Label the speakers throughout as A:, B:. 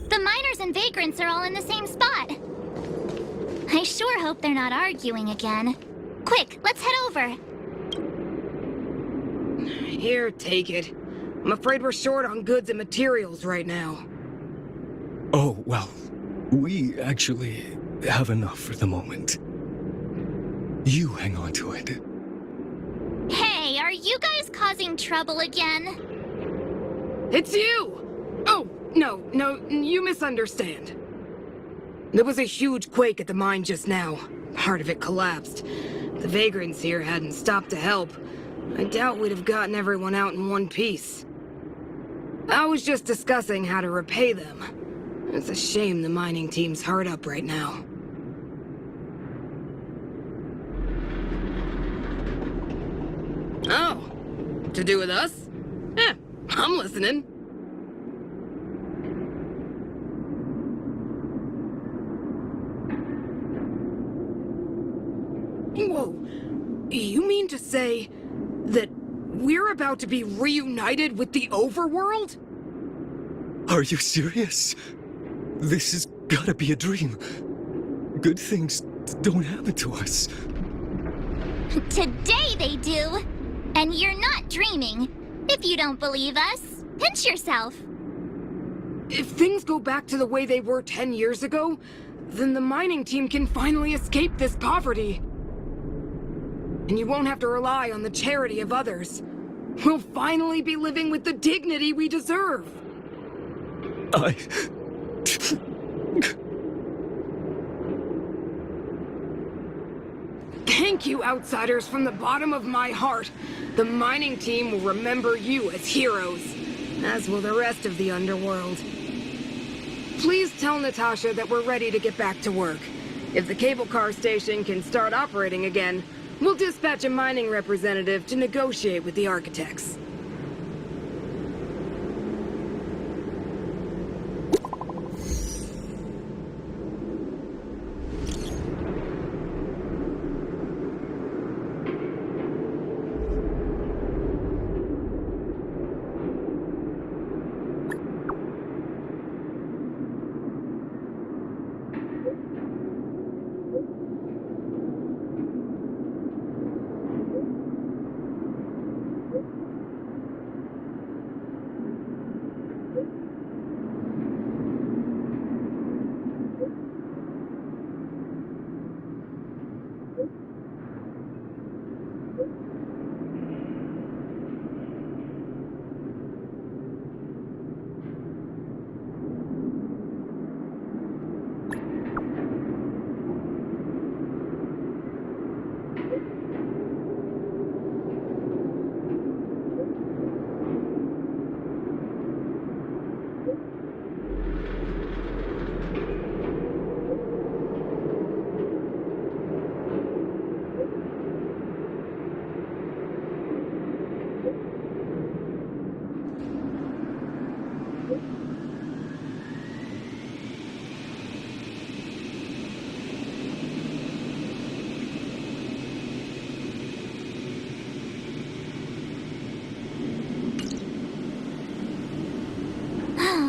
A: The miners and vagrants are all in the same spot. I sure hope they're not arguing again. Quick, let's head over.
B: Here, take it. I'm afraid we're short on goods and materials right now.
C: Oh, well, we actually have enough for the moment. You hang on to it.
A: Hey, are you guys causing trouble again?
B: It's you! Oh, no, you misunderstand. There was a huge quake at the mine just now. Part of it collapsed. The vagrants here hadn't stopped to help. I doubt we'd have gotten everyone out in one piece. I was just discussing how to repay them. It's a shame the mining team's hard up right now. Oh, to do with us? I'm listening. Whoa, you mean to say that we're about to be reunited with the overworld?
C: Are you serious? This has gotta be a dream. Good things don't happen to us.
A: Today they do. And you're not dreaming. If you don't believe us, pinch yourself.
B: If things go back to the way they were 10 years ago, then the mining team can finally escape this poverty. And you won't have to rely on the charity of others. We'll finally be living with the dignity we deserve. Thank you, outsiders, from the bottom of my heart. The mining team will remember you as heroes, as will the rest of the underworld. Please tell Natasha that we're ready to get back to work. If the cable car station can start operating again, we'll dispatch a mining representative to negotiate with the architects.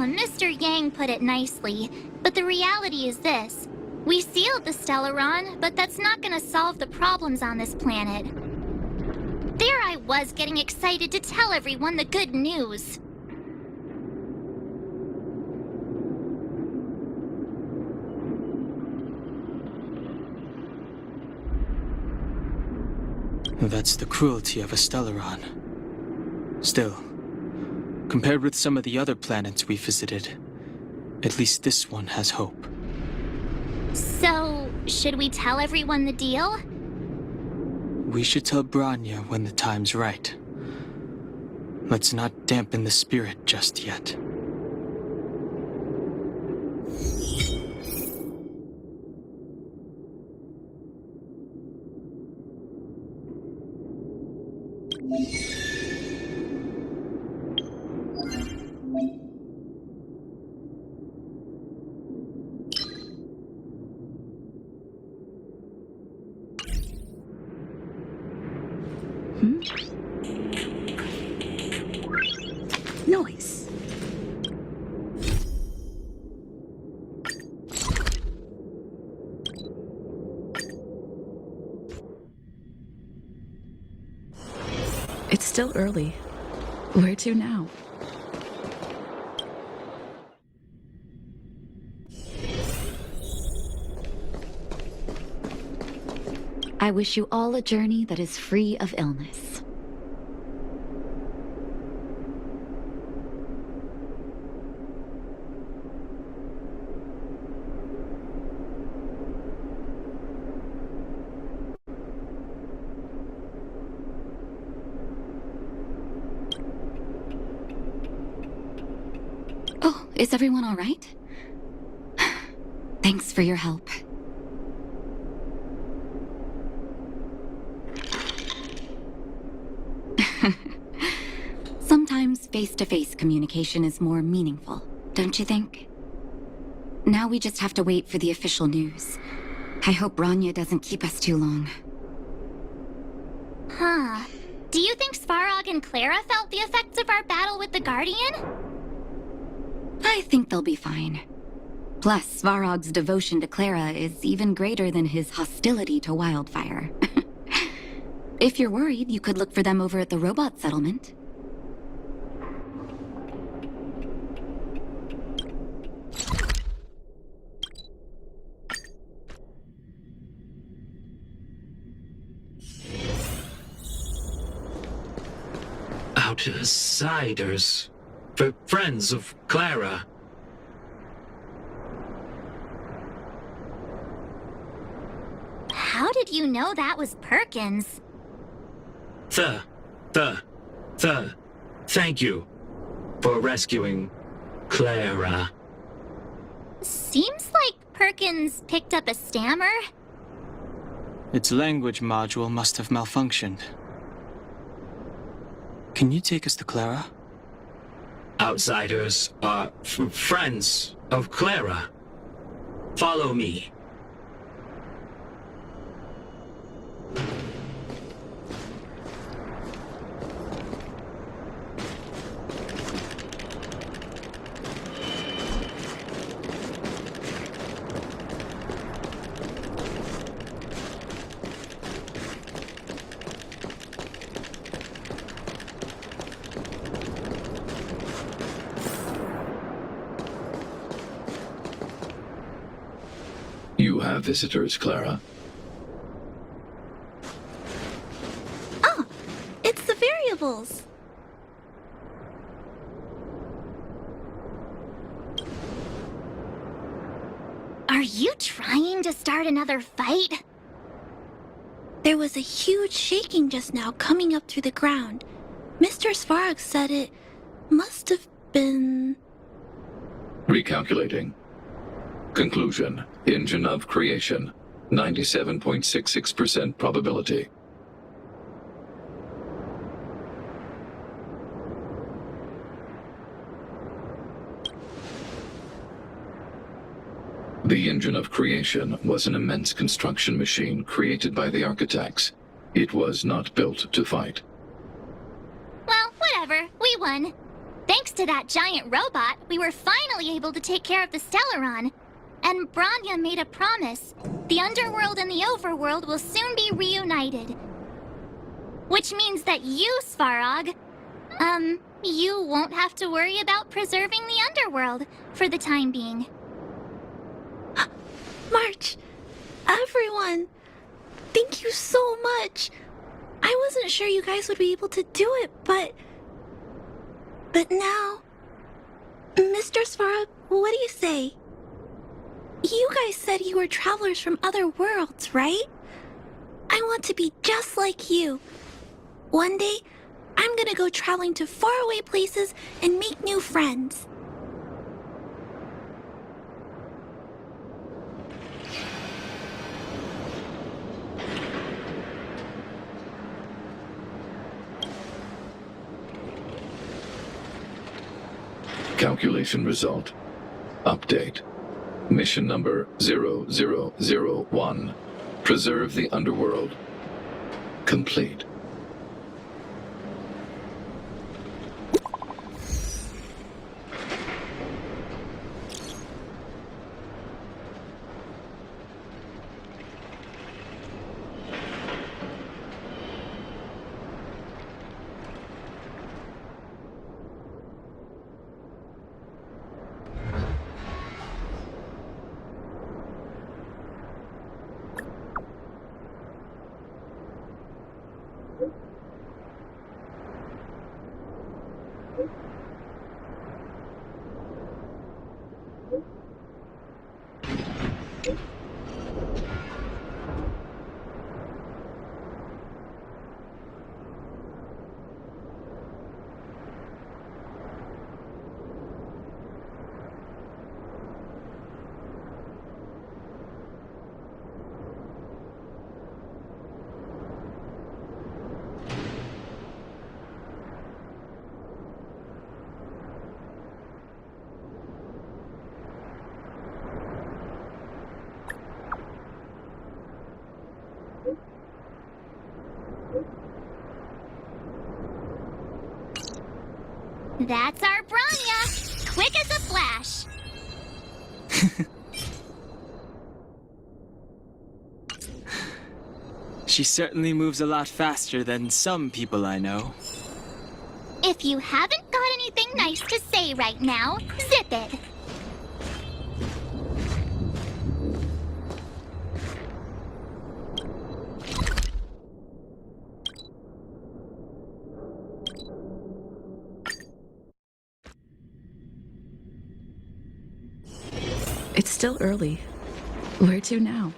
A: Mr. Yang put it nicely, but the reality is this. We sealed the Stellaron, but that's not gonna solve the problems on this planet. There I was getting excited to tell everyone the good news.
D: That's the cruelty of a Stellaron. Still, compared with some of the other planets we visited, at least this one has hope.
A: So, should we tell everyone the deal?
D: We should tell Branya when the time's right. Let's not dampen the spirit just yet.
E: Noise. still early. Where to now?
F: I wish you all a journey that is free of illness. Oh, is everyone all right? Thanks for your help. Sometimes face-to-face communication is more meaningful, don't you think? Now we just have to wait for the official news. I hope Rania doesn't keep us too long.
A: Huh. Do you think Svarog and Clara felt the effects of our battle with the Guardian?
F: I think they'll be fine. Plus, Svarog's devotion to Clara is even greater than his hostility to Wildfire. If you're worried, you could look for them over at the robot settlement.
G: Outsiders. For friends of Clara.
A: How did you know that was Perkins?
G: Thank you for rescuing Clara.
A: Seems like Perkins picked up a stammer.
D: Its language module must have malfunctioned. Can you take us to Clara?
G: Outsiders are friends of Clara. Follow me.
H: You have visitors, Clara.
I: Oh, it's the variables.
A: Are you trying to start another fight?
I: There was a huge shaking just now coming up through the ground. Mr. Svarog said it must have been...
H: Recalculating. Conclusion. Engine of creation. 97.66% probability. The engine of creation was an immense construction machine created by the architects. It was not built to fight.
A: Well, whatever. We won. Thanks to that giant robot, we were finally able to take care of the Stellaron. And Branya made a promise. The underworld and the overworld will soon be reunited. Which means that you, Svarog, you won't have to worry about preserving the underworld for the time being.
I: March, everyone, thank you so much. I wasn't sure you guys would be able to do it, but now... Mr. Svarog, what do you say? You guys said you were travelers from other worlds, right? I want to be just like you. One day, I'm gonna go traveling to faraway places and make new friends.
H: Calculation result. Update. Mission number 0001. Preserve the underworld. Complete.
A: That's our Branya! Quick as a flash!
D: She certainly moves a lot faster than some people I know.
A: If you haven't got anything nice to say right now, zip it!
E: It's still early. Where to now?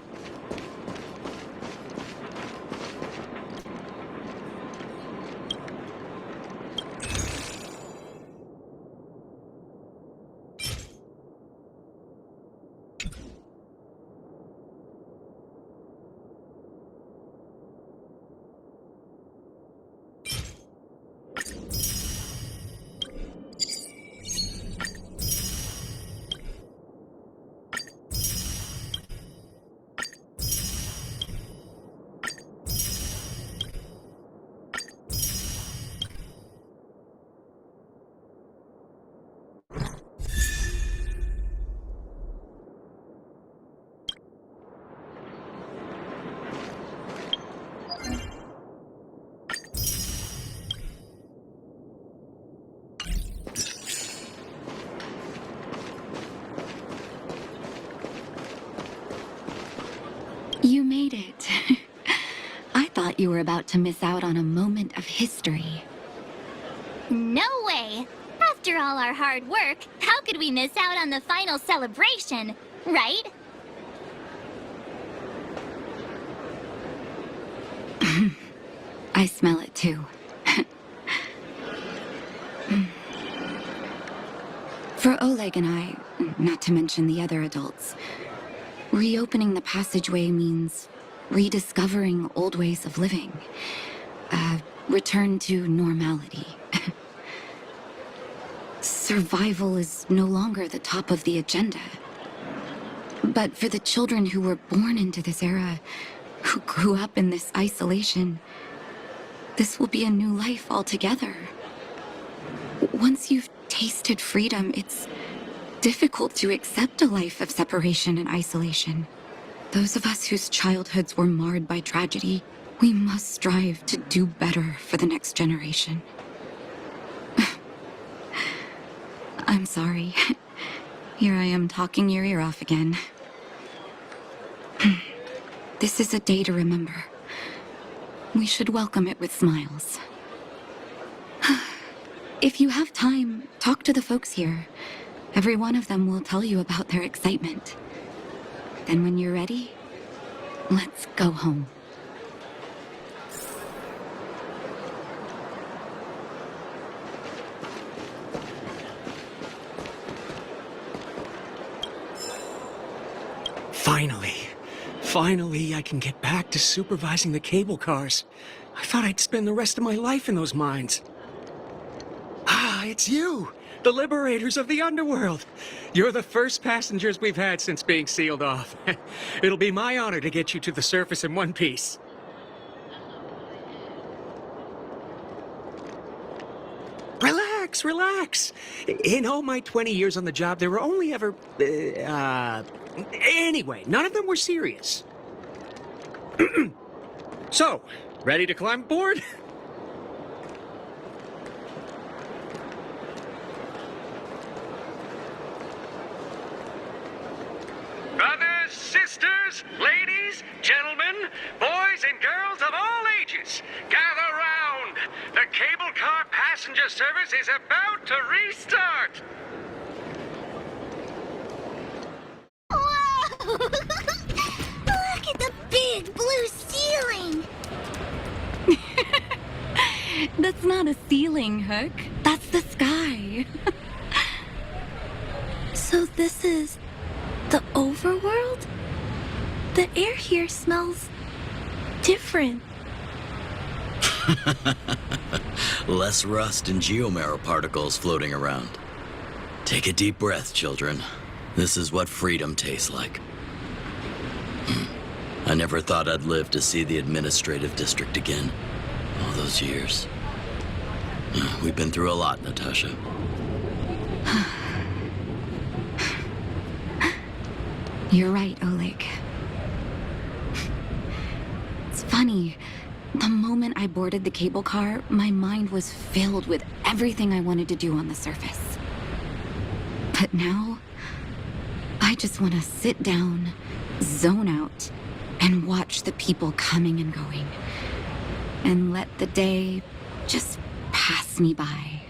F: You made it. I thought you were about to miss out on a moment of history.
A: No way! After all our hard work, how could we miss out on the final celebration, right?
F: I smell it too. For Oleg and I, not to mention the other adults, reopening the passageway means rediscovering old ways of living. Return to normality. Survival is no longer the top of the agenda. But for the children who were born into this era, who grew up in this isolation, this will be a new life altogether. Once you've tasted freedom, it's difficult to accept a life of separation and isolation. Those of us whose childhoods were marred by tragedy, we must strive to do better for the next generation. I'm sorry. Here I am talking your ear off again. This is a day to remember. We should welcome it with smiles. If you have time, talk to the folks here. Every one of them will tell you about their excitement. Then when you're ready, let's go home.
C: Finally, I can get back to supervising the cable cars. I thought I'd spend the rest of my life in those mines. Ah, it's you, the liberators of the underworld. You're the first passengers we've had since being sealed off. It'll be my honor to get you to the surface in one piece. Relax. In all my 20 years on the job, there were only ever... Anyway, none of them were serious. So, ready to climb aboard?
J: Brothers, sisters, ladies, gentlemen, boys and girls of all ages, gather round. The cable car passes passenger service is about to restart.
A: Whoa! Look at the big blue ceiling!
F: That's not a ceiling, Hook. That's the sky.
I: So this is the overworld? The air here smells different.
K: Less rust and geomarrow particles floating around. Take a deep breath, children. This is what freedom tastes like. I never thought I'd live to see the administrative district again. All those years. We've been through a lot, Natasha.
F: You're right, Oleg. It's funny. The moment I boarded the cable car, my mind was filled with everything I wanted to do on the surface. But now, I just want to sit down, zone out, and watch the people coming and going. And let the day just pass me by.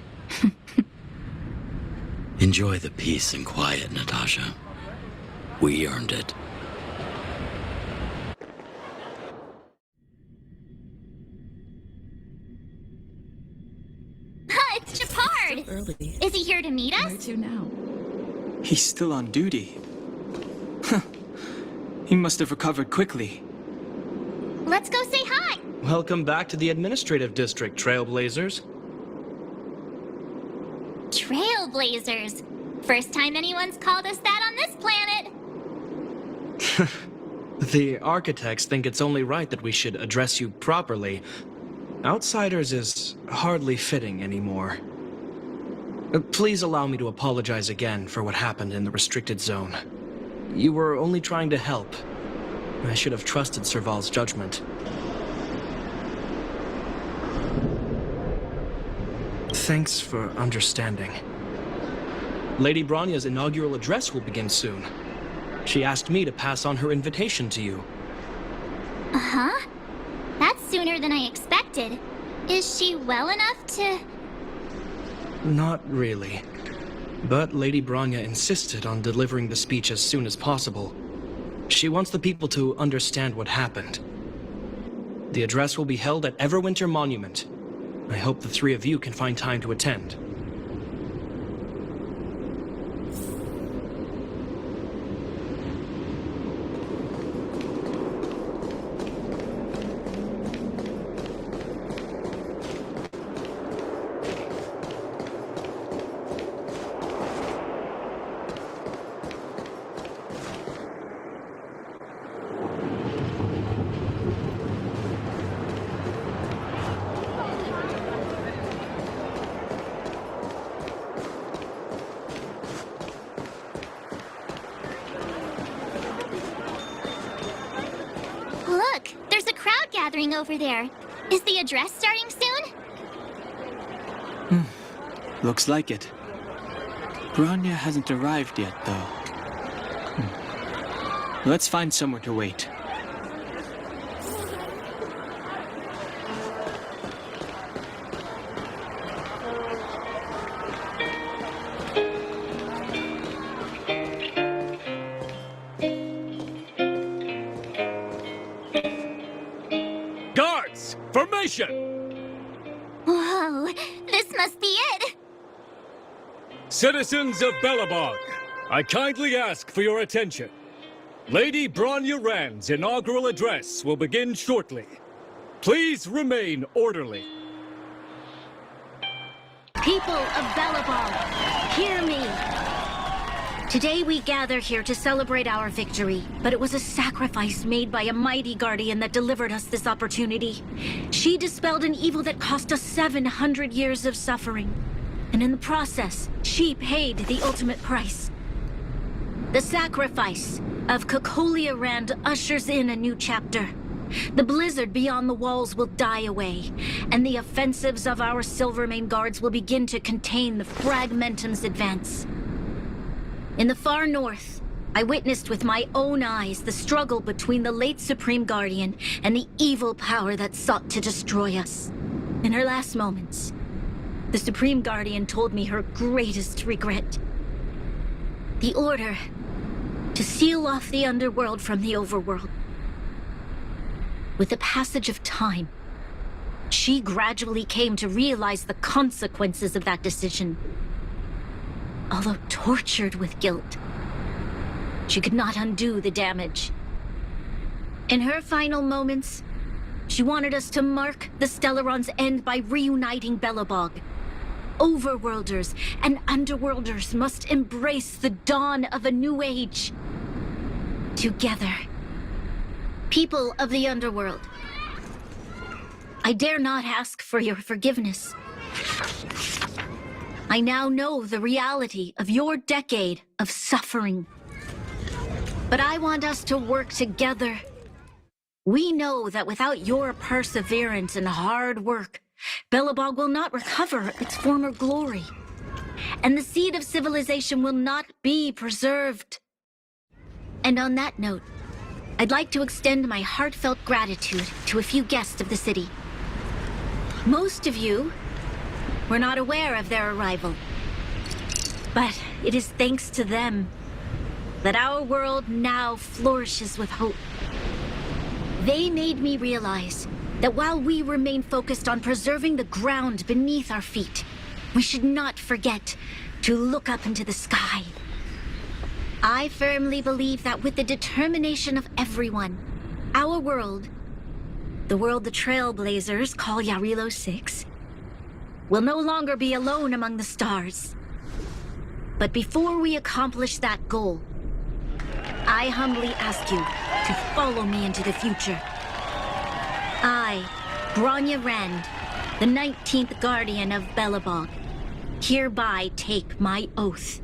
K: Enjoy the peace and quiet, Natasha. We earned it.
A: It's Chapard!
E: Early.
A: Is he here to meet us?
E: Where to now?
D: He's still on duty. Huh. He must have recovered quickly.
A: Let's go say hi!
L: Welcome back to the administrative district, Trailblazers.
A: Trailblazers. First time anyone's called us that on this planet.
L: The architects think it's only right that we should address you properly. Outsiders is hardly fitting anymore. Please allow me to apologize again for what happened in the restricted zone. You were only trying to help. I should have trusted Serval's judgment. Thanks for understanding. Lady Bronya's inaugural address will begin soon. She asked me to pass on her invitation to you.
A: Uh-huh. That's sooner than I expected. Is she well enough to...
L: Not really. But Lady Bronya insisted on delivering the speech as soon as possible. She wants the people to understand what happened. The address will be held at Everwinter Monument. I hope the three of you can find time to attend.
A: Look, there's a crowd gathering over there. Is the address starting soon?
D: Looks like it. Bronya hasn't arrived yet, though. Let's find somewhere to wait.
J: Guards, formation!
A: Whoa, this must be it.
J: Citizens of Belobog, I kindly ask for your attention. Lady Bronya Rand's inaugural address will begin shortly. Please remain orderly.
M: People of Belobog, hear me. Today we gather here to celebrate our victory, but it was a sacrifice made by a mighty guardian that delivered us this opportunity. She dispelled an evil that cost us 700 years of suffering. And in the process, she paid the ultimate price. The sacrifice of Kokolia Rand ushers in a new chapter. The blizzard beyond the walls will die away, and the offensives of our Silvermane guards will begin to contain the Fragmentum's advance. In the far north, I witnessed with my own eyes the struggle between the late Supreme Guardian and the evil power that sought to destroy us. In her last moments, the Supreme Guardian told me her greatest regret. The order to seal off the underworld from the overworld. With the passage of time, she gradually came to realize the consequences of that decision. Although tortured with guilt, she could not undo the damage. In her final moments, she wanted us to mark the Stellaron's end by reuniting Belobog. Overworlders and Underworlders must embrace the dawn of a new age. Together. People of the Underworld, I dare not ask for your forgiveness. I now know the reality of your decade of suffering. But I want us to work together. We know that without your perseverance and hard work, Belobog will not recover its former glory. And the seed of civilization will not be preserved. And on that note, I'd like to extend my heartfelt gratitude to a few guests of the city. Most of you were not aware of their arrival. But it is thanks to them that our world now flourishes with hope. They made me realize that while we remain focused on preserving the ground beneath our feet, we should not forget to look up into the sky. I firmly believe that with the determination of everyone, our world, the world the Trailblazers call Yarilo 6, will no longer be alone among the stars. But before we accomplish that goal, I humbly ask you to follow me into the future. I, Bronya Rand, the 19th Guardian of Belobog, hereby take my oath.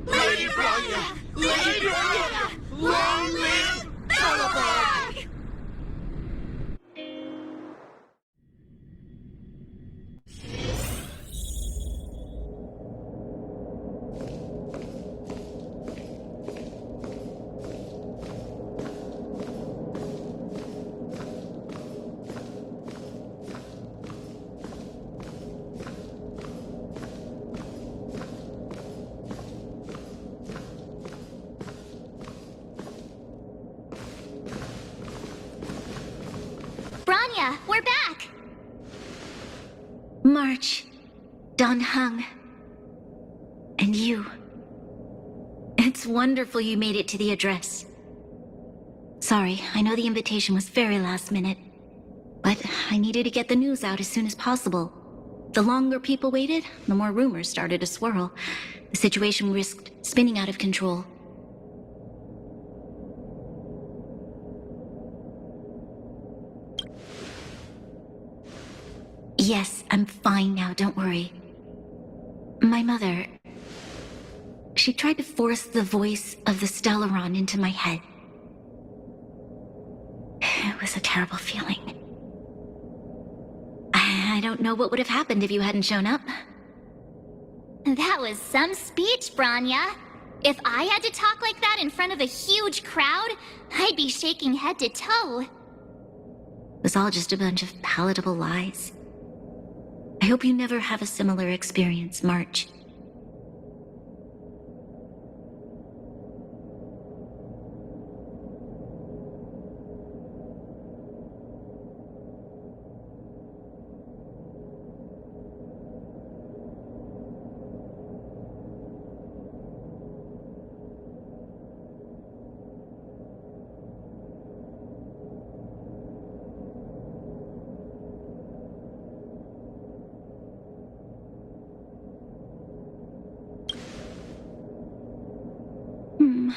N: Lady Bronya! Lady Bronya! Long live Belobog!
A: Bronya, we're back!
M: March, Don Hung, and you. It's wonderful you made it to the address. Sorry, I know the invitation was very last minute, but I needed to get the news out as soon as possible. The longer people waited, the more rumors started to swirl. The situation risked spinning out of control. Yes, I'm fine now, don't worry. My mother... she tried to force the voice of the Stellaron into my head. It was a terrible feeling. I don't know what would have happened if you hadn't shown up.
A: That was some speech, Bronya. If I had to talk like that in front of a huge crowd, I'd be shaking head to toe.
M: It was all just a bunch of palatable lies. I hope you never have a similar experience, March.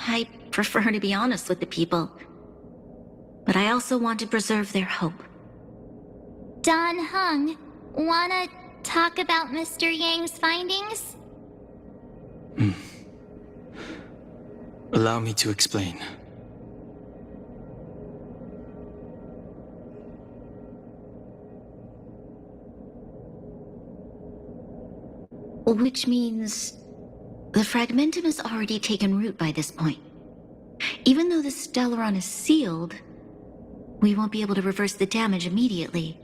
M: I prefer to be honest with the people. But I also want to preserve their hope.
A: Don Hung, wanna talk about Mr. Yang's findings?
D: Allow me to explain.
M: Which means... the fragmentum has already taken root by this point. Even though the Stellaron is sealed, we won't be able to reverse the damage immediately.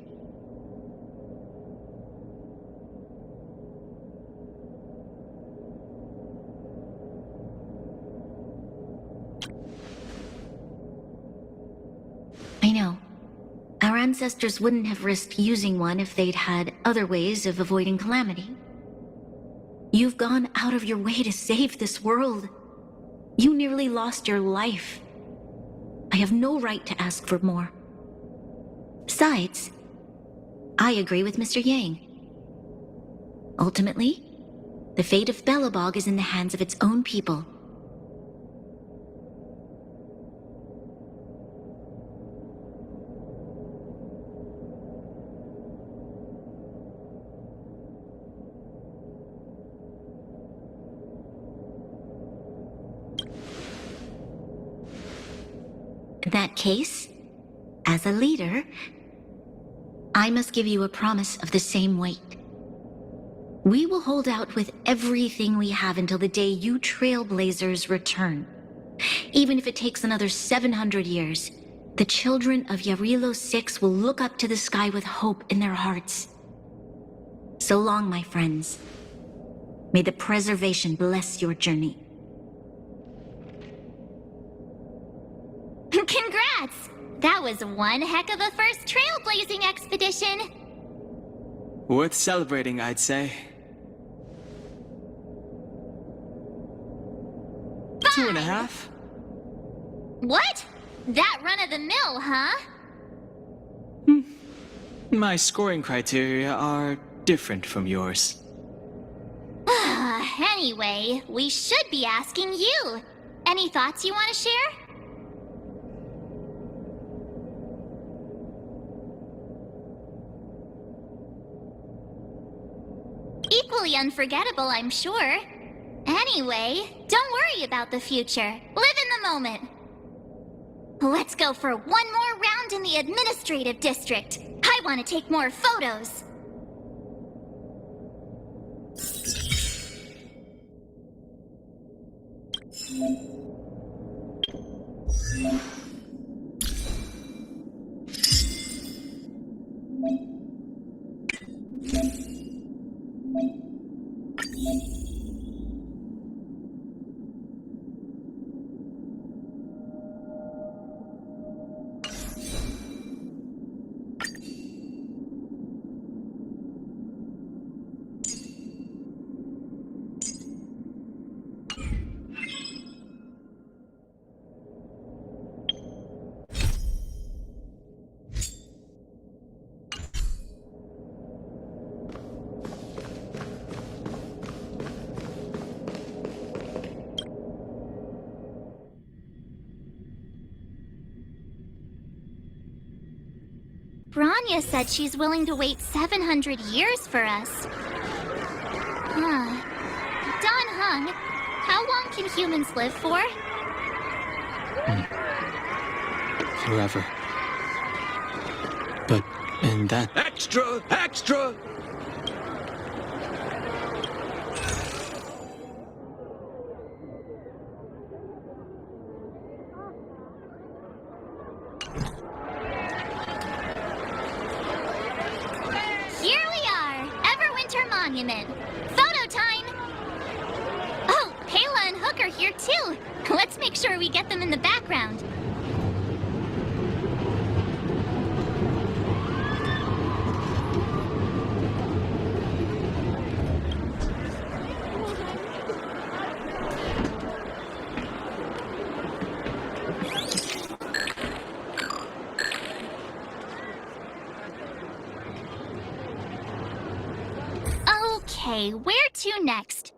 M: I know. Our ancestors wouldn't have risked using one if they'd had other ways of avoiding calamity. You've gone out of your way to save this world. You nearly lost your life. I have no right to ask for more. Besides, I agree with Mr. Yang. Ultimately, the fate of Belobog is in the hands of its own people. In that case, as a leader, I must give you a promise of the same weight. We will hold out with everything we have until the day you trailblazers return. Even if it takes another 700 years, the children of Yarilo 6 will look up to the sky with hope in their hearts. So long, my friends. May the preservation bless your journey.
A: Congrats! That was one heck of a first trailblazing expedition!
D: Worth celebrating, I'd say. 2.5?
A: What? That run-of-the-mill, huh?
D: My scoring criteria are different from yours.
A: Anyway, we should be asking you. Any thoughts you want to share? Equally unforgettable, I'm sure. Anyway, don't worry about the future. Live in the moment. Let's go for one more round in the administrative district. I want to take more photos. Branya said she's willing to wait 700 years for us. Don Hung, how long can humans live for?
D: Forever. But in that...
C: Extra! Extra!
A: Photo time! Oh, Pela and Hook are here too. Let's make sure we get them in the background. Okay, where to next?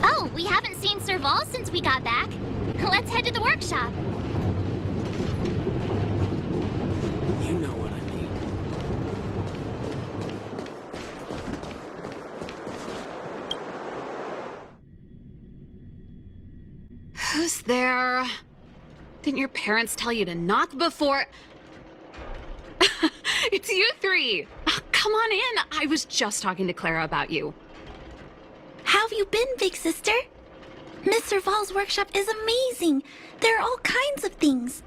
A: Oh, we haven't seen Serval since we got back. Let's head to the workshop.
C: You know what I mean.
O: Who's there? Didn't your parents tell you to knock before... It's you three! Come on in. I was just talking to Clara about you.
I: How have you been, big sister? Miss Serval's workshop is amazing. There are all kinds of things.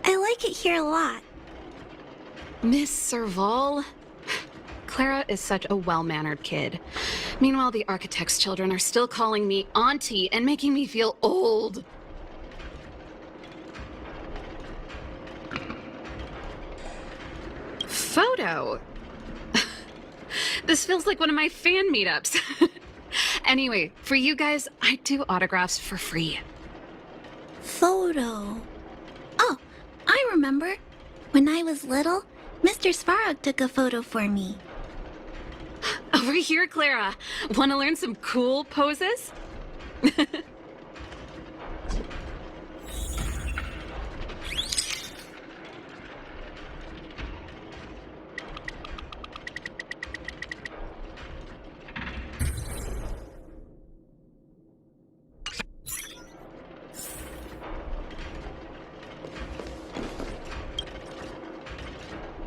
I: I like it here a lot.
O: Miss Serval? Clara is such a well-mannered kid. Meanwhile, the architect's children are still calling me auntie and making me feel old. photo. This feels like one of my fan meetups. Anyway, for you guys, I do autographs for free.
I: Photo. Oh, I remember. When I was little, Mr. Svarog took a photo for me.
O: Over here, Clara. Want to learn some cool poses?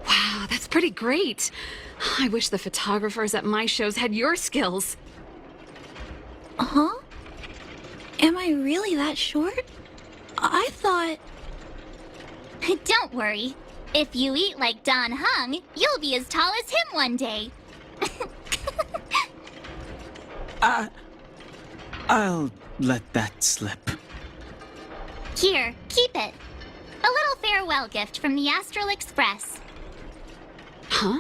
O: Wow, that's pretty great. I wish the photographers at my shows had your skills.
I: Huh? Am I really that short? I thought...
A: Don't worry. If you eat like Don Hung, you'll be as tall as him one day.
D: I'll let that slip.
A: Here, keep it. A little farewell gift from the Astral Express.
O: Huh?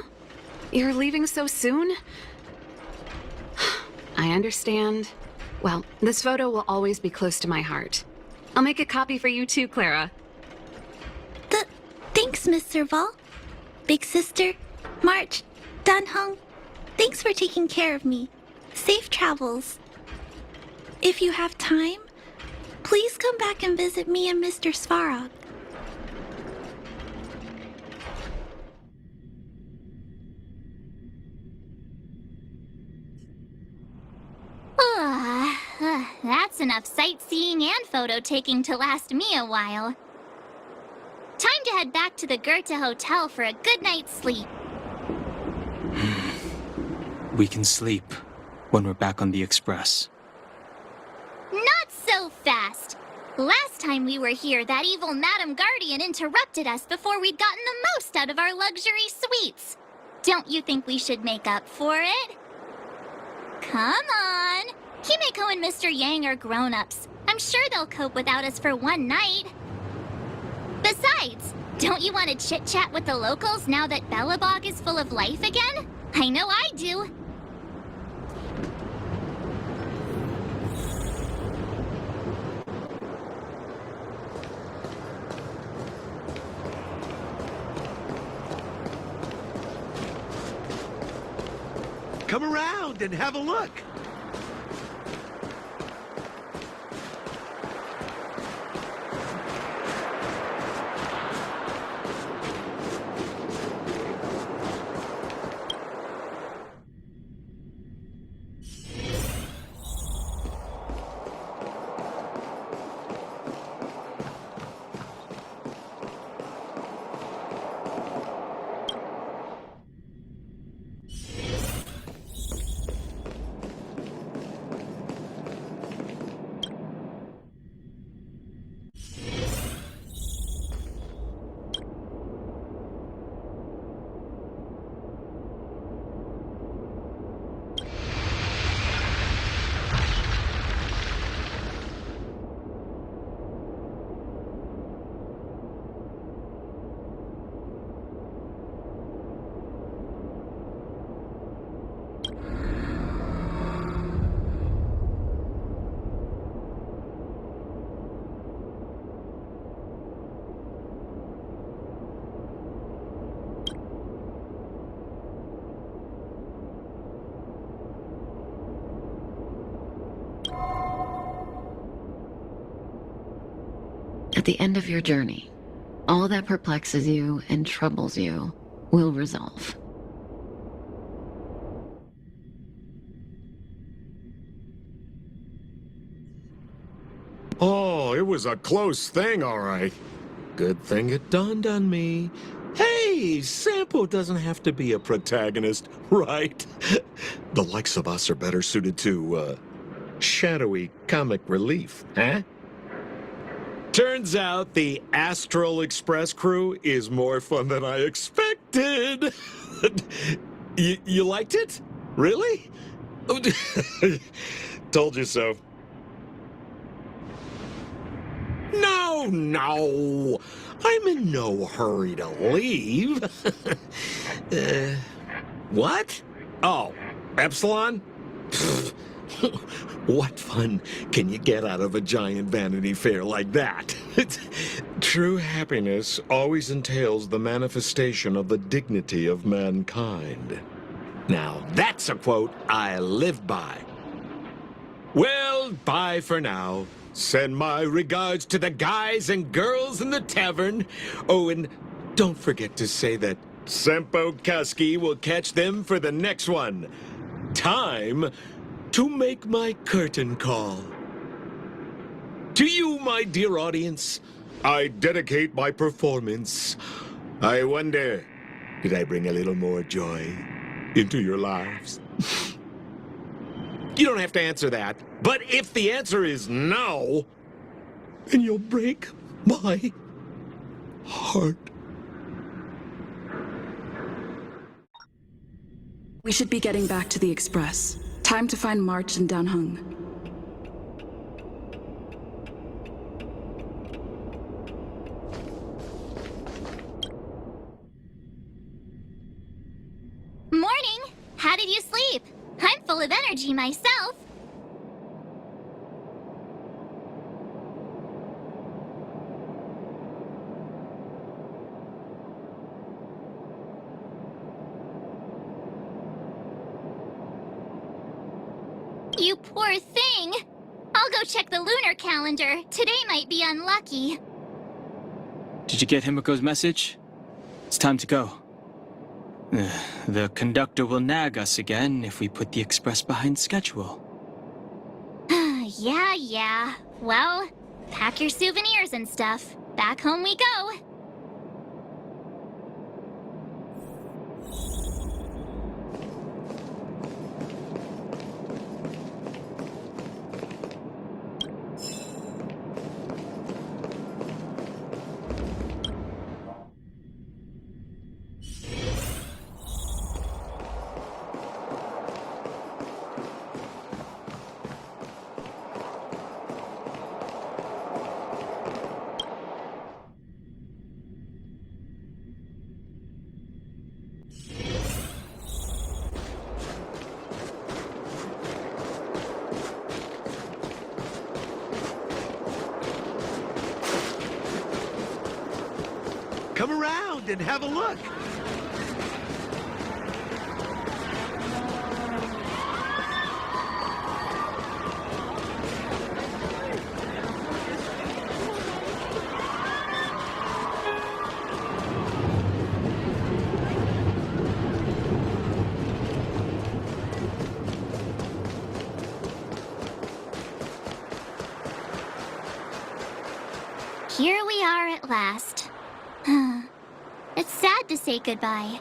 O: You're leaving so soon? I understand. Well, this photo will always be close to my heart. I'll make a copy for you too, Clara.
I: Thanks, Miss Serval. Big Sister, March, Dunhung, thanks for taking care of me. Safe travels. If you have time, please come back and visit me and Mr. Svarog.
A: That's enough sightseeing and photo taking to last me a while. Time to head back to the Goethe Hotel for a good night's sleep.
D: We can sleep when we're back on the Express.
A: Not so fast. Last time we were here, that evil Madam Guardian interrupted us before we'd gotten the most out of our luxury suites. Don't you think we should make up for it? Come on. Himeko and Mr. Yang are grown-ups. I'm sure they'll cope without us for one night. Besides, don't you want to chit-chat with the locals now that Belobog is full of life again? I know I do.
P: Come around and have a look.
E: At the end of your journey, all that perplexes you and troubles you will resolve.
Q: Oh, it was a close thing, all right. Good thing it dawned on me. Hey, Sampo doesn't have to be a protagonist, right? The likes of us are better suited to, shadowy comic relief, huh? Turns out the Astral Express crew is more fun than I expected. You liked it? Really? Told you so. No. I'm in no hurry to leave. What? Oh, Epsilon? What fun can you get out of a giant Vanity Fair like that? True happiness always entails the manifestation of the dignity of mankind. Now, that's a quote I live by. Well, bye for now. Send my regards to the guys and girls in the tavern. Oh, and don't forget to say that Sempo Kasky will catch them for the next one. Time to make my curtain call. To you, my dear audience, I dedicate my performance. I wonder, did I bring a little more joy into your lives? You don't have to answer that, but if the answer is no, then you'll break my heart.
R: We should be getting back to the Express. Time to find March and Danhung.
A: Morning! How did you sleep? I'm full of energy myself. You poor thing! I'll go check the lunar calendar. Today might be unlucky.
D: Did you get Himiko's message? It's time to go. The conductor will nag us again if we put the express behind schedule.
A: Yeah. Well, pack your souvenirs and stuff. Back home we go.
P: Come around and have a look.
A: Here we are at last. It's sad to say goodbye.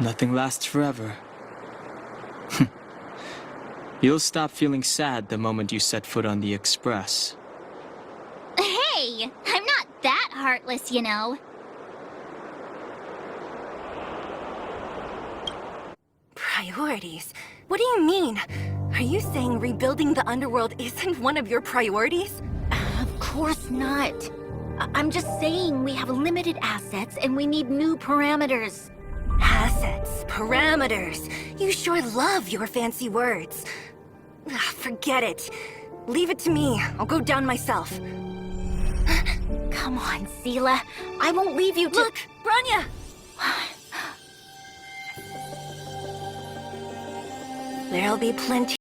D: Nothing lasts forever. You'll stop feeling sad the moment you set foot on the Express.
A: Hey! I'm not that heartless, you know.
S: Priorities? What do you mean? Are you saying rebuilding the underworld isn't one of your priorities?
M: Of course not. I'm just saying we have limited assets and we need new parameters.
S: Assets, parameters. You sure love your fancy words. Forget it. Leave it to me. I'll go down myself.
M: Come on, Seela. I won't leave you to—
S: Look, Branya! There'll be plenty